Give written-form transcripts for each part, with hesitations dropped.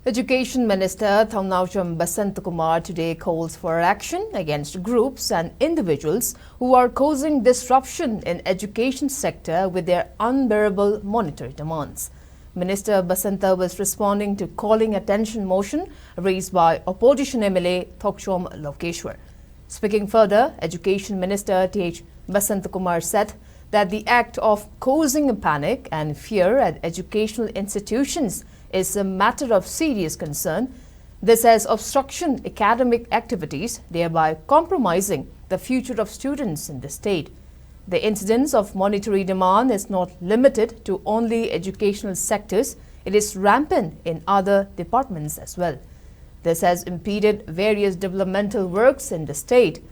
Education Minister Thaunawcham Basantakumar today calls for action against groups and individuals who are causing disruption in education sector with their unbearable monetary demands. Minister Basanta was responding to calling attention motion raised by opposition MLA Thokchom Lokeshwar. Speaking further, Education Minister T.H. Basantakumar said that the act of causing panic and fear at educational institutions is a matter of serious concern. This has obstruction academic activities, thereby compromising the future of students in the state. The incidence of monetary demand is not limited to only educational sectors. It is rampant in other departments as well. This has impeded various developmental works in the state.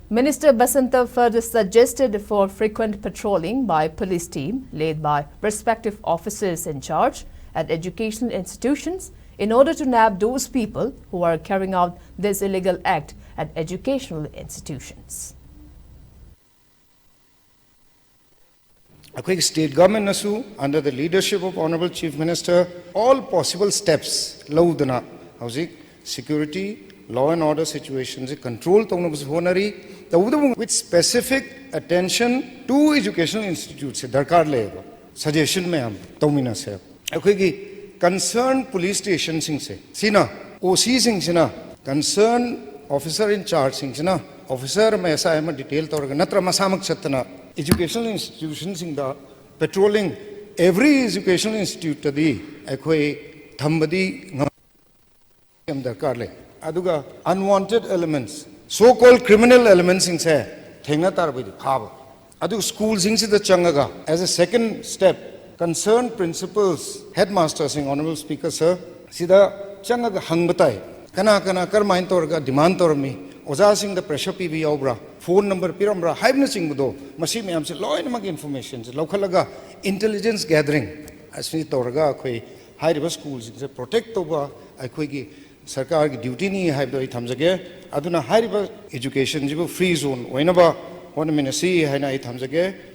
Minister Basanta further suggested for frequent patrolling by police team led by respective officers in charge at educational institutions in order to nab those people who are carrying out this illegal act at educational institutions. The state government under the leadership of Honorable Chief Minister, all possible steps laudana security, law and order situations control with specific attention to educational institutes. Suggestion mein taumina se. Concerned police stations sina OC sina concerned officer in charge sina officer mein aisa hai detail taurga natra masamak chatna educational institutions da patrolling every educational institute tadi akhoi thambadi ngam darkar le aduga unwanted elements so called criminal elements se thengna tarbidi phaba adu schools da changaga as a second step. Concerned principals, headmasters, Honorable Speaker, sir, sida changaga hangbatai, kana karmain torga demand tormi, oza sing the pressure PV obra, phone number pirambra, hybna sing budo, masi me amse law and mag information, localaga intelligence gathering, as we torga koi high river schools, protect over akwigi sarkar duty ni hybdo ithamzage, aduna high river education jibu free zone, wenaba one minasi haina ithamzage.